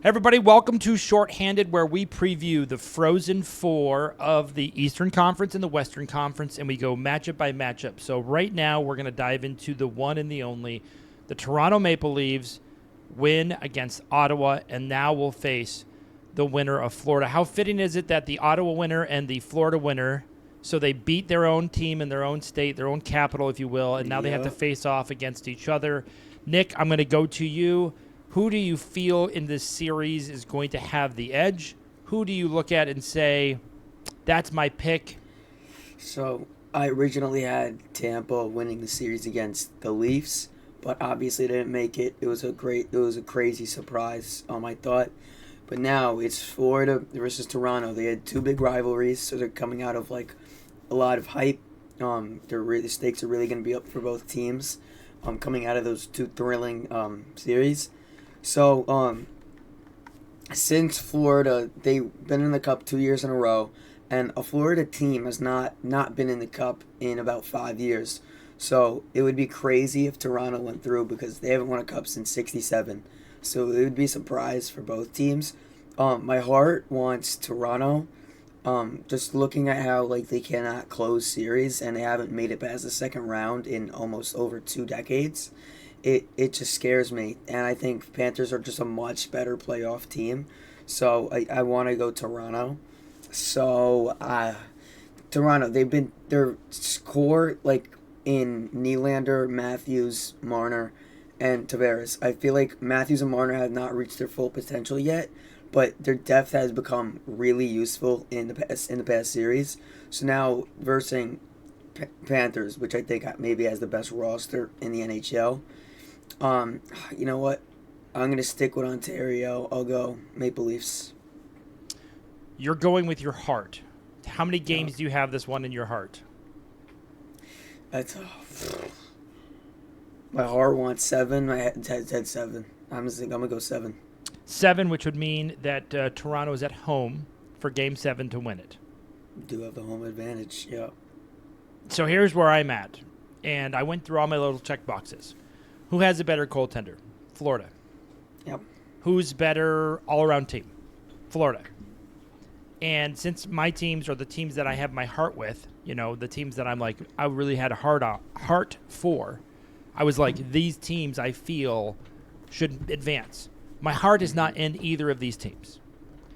Everybody, welcome to Shorthanded, where we preview the Frozen Four of the Eastern Conference and the Western Conference, and we go matchup by matchup. So right now, we're going to dive into the one and the only. The Toronto Maple Leafs win against Ottawa, and now we'll face the winner of Florida. How fitting is it that the Ottawa winner and the Florida winner, so they beat their own team in their own state, their own capital, if you will, and now they have to face off against each other. Nick, I'm going to go to you. Who do you feel in this series is going to have the edge? Who do you look at and say, that's my pick? So I originally had Tampa winning the series against the Leafs, but obviously they didn't make it. It was a crazy surprise, I thought. But now it's Florida versus Toronto. They had two big rivalries, so they're coming out of like a lot of hype. The stakes are really going to be up for both teams. Coming out of those two thrilling series. So, since Florida, they've been in the Cup 2 years in a row, and a Florida team has not been in the Cup in about 5 years. So, it would be crazy if Toronto went through because they haven't won a Cup since '67. So, it would be a surprise for both teams. My heart wants Toronto. Just looking at how they cannot close series and they haven't made it past the second round in almost over 2 decades. It just scares me, and I think Panthers are just a much better playoff team. So I want to go Toronto. So Toronto, their score in Nylander, Matthews, Marner, and Tavares. I feel like Matthews and Marner have not reached their full potential yet, but their depth has become really useful in the past series. So now versus Panthers, which I think maybe has the best roster in the NHL. You know what? I'm going to stick with Ontario. I'll go Maple Leafs. You're going with your heart. How many games do you have this one in your heart? That's my heart wants 7. My head had 7. I'm going to go 7. 7, which would mean that Toronto is at home for Game 7 to win it. Do have the home advantage, yeah. So here's where I'm at, and I went through all my little check boxes. Who has a better goaltender? Florida. Yep. Who's better all-around team? Florida. And since my teams are the teams that I have my heart with, the teams that I'm like, I really had a heart for, I was like, these teams I feel should advance. My heart is not in either of these teams.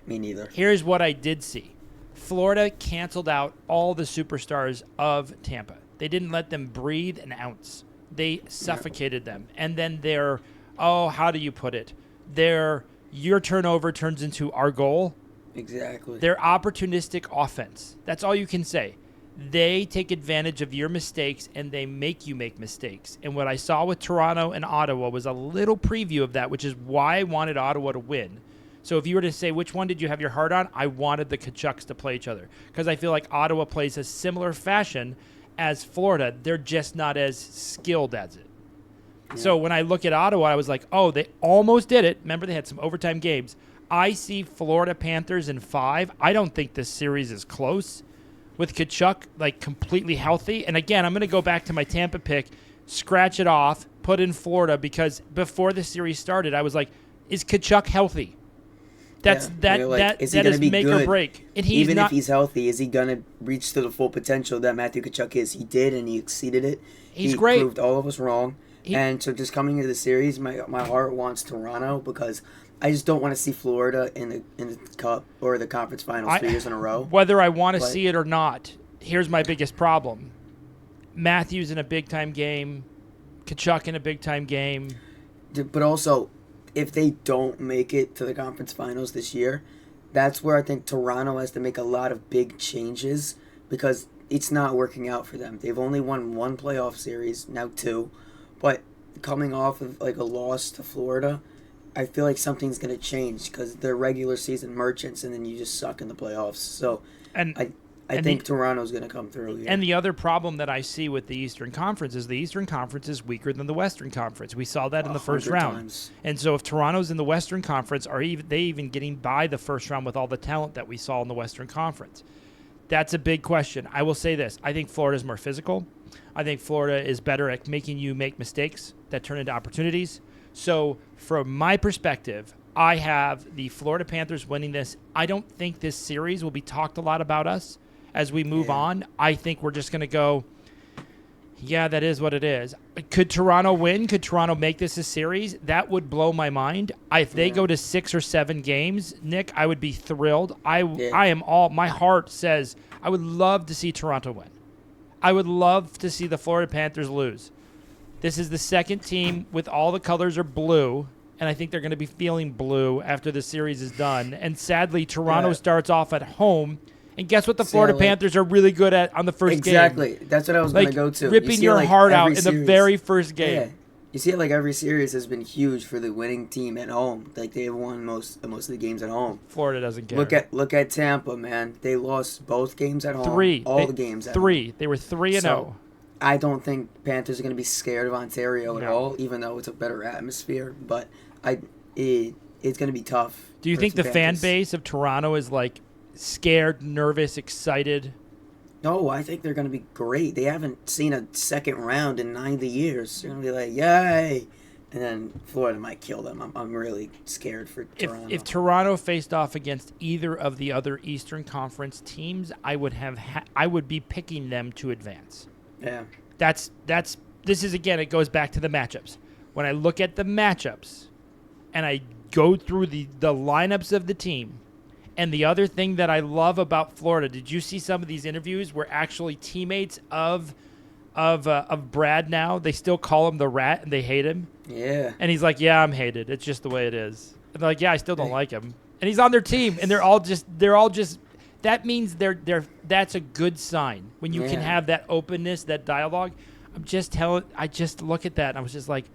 Me neither. Here's what I did see. Florida canceled out all the superstars of Tampa. They didn't let them breathe an ounce. They suffocated them. And then how do you put it? Your turnover turns into our goal. Exactly. Their opportunistic offense. That's all you can say. They take advantage of your mistakes, and they make you make mistakes. And what I saw with Toronto and Ottawa was a little preview of that, which is why I wanted Ottawa to win. So if you were to say which one did you have your heart on, I wanted the Tkachuks to play each other because I feel like Ottawa plays a similar fashion as Florida. They're just not as skilled as it. Yeah. So when I look at Ottawa, I was like, oh, they almost did it. Remember, they had some overtime games. I see Florida Panthers in 5. I don't think this series is close with Tkachuk completely healthy. And again, I'm going to go back to my Tampa pick, scratch it off, put in Florida because before the series started, I was like, is Tkachuk healthy? That is make good? Or break. And even if he's healthy, is he going to reach to the full potential that Matthew Tkachuk is? He did, and he exceeded it. He great. Proved all of us wrong. And so just coming into the series, my heart wants Toronto because I just don't want to see Florida in the Cup or the conference finals 3 years in a row. Whether I want to see it or not, here's my biggest problem. Matthews in a big-time game, Tkachuk in a big-time game. But also, if they don't make it to the conference finals this year, that's where I think Toronto has to make a lot of big changes because it's not working out for them. They've only won 1 playoff series, now 2. But coming off of a loss to Florida, I feel like something's going to change because they're regular season merchants and then you just suck in the playoffs. So I think Toronto's going to come through here. And the other problem that I see with the Eastern Conference is the Eastern Conference is weaker than the Western Conference. We saw that in the first round. Times. And so if Toronto's in the Western Conference, are they even getting by the first round with all the talent that we saw in the Western Conference? That's a big question. I will say this. I think Florida's more physical. I think Florida is better at making you make mistakes that turn into opportunities. So from my perspective, I have the Florida Panthers winning this. I don't think this series will be talked a lot about us as we move on. I think we're just going to go, yeah, that is what it is. Could Toronto win? Could Toronto make this a series? That would blow my mind. If they go to 6 or 7 games, Nick, I would be thrilled. I am all, my heart says I would love to see Toronto win. I would love to see the Florida Panthers lose. This is the second team with all the colors are blue, and I think they're going to be feeling blue after the series is done. And sadly, Toronto starts off at home. And guess what the Florida Panthers are really good at on the first game? Exactly. That's what I was going to go to. Ripping your heart out in the very first game. Yeah. You see it like every series has been huge for the winning team at home. Like they've won most of the games at home. Florida doesn't care. Look at Tampa, man. They lost both games at home. All the games at home. They were 3-0. I don't think Panthers are going to be scared of Ontario at all, even though it's a better atmosphere. But it's going to be tough. Do you think the fan base of Toronto is like scared, nervous, excited? No, I think they're going to be great. They haven't seen a second round in 90 years. They're going to be like, yay! And then Florida might kill them. I'm really scared for Toronto. If Toronto faced off against either of the other Eastern Conference teams, I would be picking them to advance. Yeah. This is, again, it goes back to the matchups. When I look at the matchups and I go through the lineups of the team, and the other thing that I love about Florida, did you see some of these interviews where actually teammates of Brad now, they still call him the Rat and they hate him? Yeah. And he's like, yeah, I'm hated. It's just the way it is. And they're like, yeah, I still don't like him. And he's on their team, and they're all just. That means that's a good sign when you can have that openness, that dialogue. I just look at that and I was just like,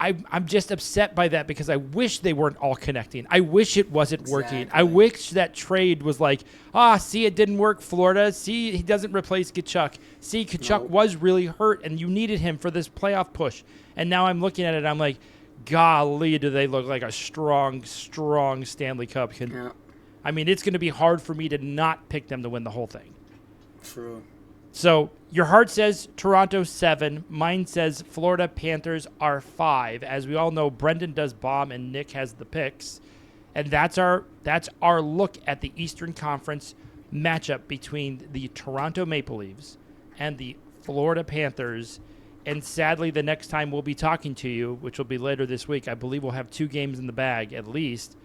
I'm just upset by that because I wish they weren't all connecting. I wish it wasn't working. I wish that trade was like, see, it didn't work, Florida. See, he doesn't replace Tkachuk. See, Tkachuk was really hurt, and you needed him for this playoff push. And now I'm looking at it, I'm like, golly, do they look like a strong, strong Stanley Cup. I mean, it's going to be hard for me to not pick them to win the whole thing. True. So your heart says Toronto 7. Mine says Florida Panthers are 5. As we all know, Brendan does bomb and Nick has the picks. And that's our look at the Eastern Conference matchup between the Toronto Maple Leafs and the Florida Panthers. And sadly, the next time we'll be talking to you, which will be later this week, I believe we'll have 2 games in the bag at least.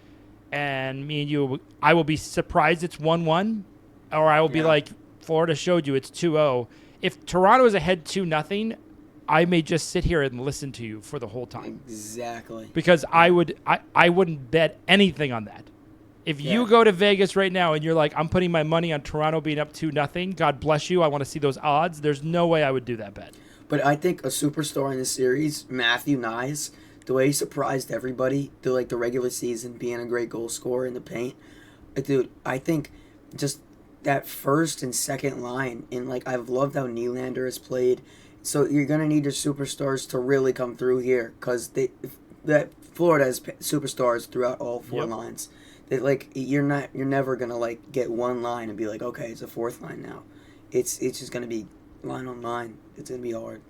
And me and you, I will be surprised it's 1-1, or I will be like, Florida showed you it's 2-0. If Toronto is ahead 2-0, I may just sit here and listen to you for the whole time. Exactly. Because I wouldn't bet anything on that. If you go to Vegas right now and you're like, I'm putting my money on Toronto being up 2-0, God bless you. I want to see those odds. There's no way I would do that bet. But I think a superstar in this series, Matthew Nyes, the way he surprised everybody through the regular season, being a great goal scorer in the paint, dude, I think just that first and second line, and I've loved how Nylander has played. So you're gonna need your superstars to really come through here, because that Florida has superstars throughout all 4 lines. You're never gonna get one line and be like, okay, it's a 4th line now. It's just gonna be line on line. It's gonna be hard.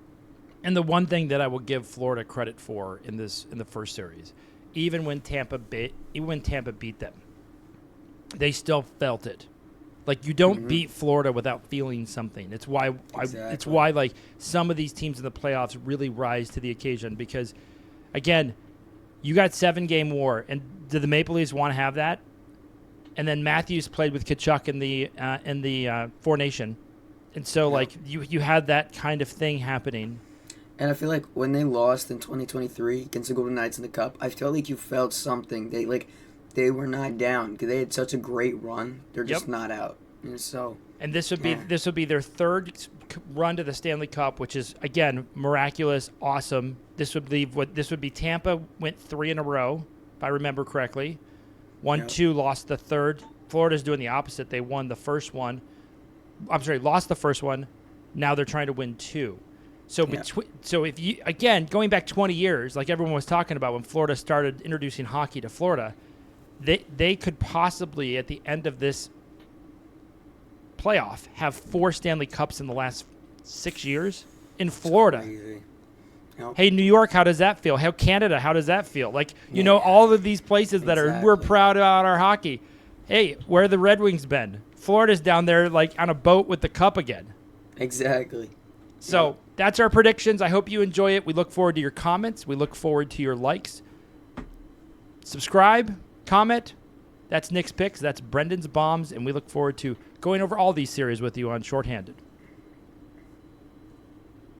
And the one thing that I will give Florida credit for in the first series, even when Tampa beat them, they still felt it. You don't beat Florida without feeling something. It's why some of these teams in the playoffs really rise to the occasion, because, again, you got 7-game war, and do the Maple Leafs want to have that? And then Matthews played with Tkachuk in the Four Nation, and so you had that kind of thing happening. And I feel like when they lost in 2023 against the Golden Knights in the Cup, I felt like you felt something. They were not down because they had such a great run. They're just not out. And this would be their 3rd run to the Stanley Cup, which is, again, miraculous, awesome. This would be Tampa went 3 in a row, if I remember correctly. 1-2, lost the 3rd. Florida's doing the opposite. They won the first one. I'm sorry, lost the first one. Now they're trying to win 2. So so if you, again, going back 20 years, like everyone was talking about when Florida started introducing hockey to Florida, they could possibly, at the end of this playoff, have 4 Stanley Cups in the last 6 years in Florida. Yep. Hey, New York, how does that feel? Hey, Canada, how does that feel? Like, you know, all of these places that we're Exactly. proud about our hockey. Hey, where have the Red Wings been? Florida's down there like on a boat with the cup again. Exactly. So that's our predictions. I hope you enjoy it. We look forward to your comments. We look forward to your likes. Subscribe, comment. That's Nick's picks. That's Brendan's bombs. And we look forward to going over all these series with you on Shorthanded.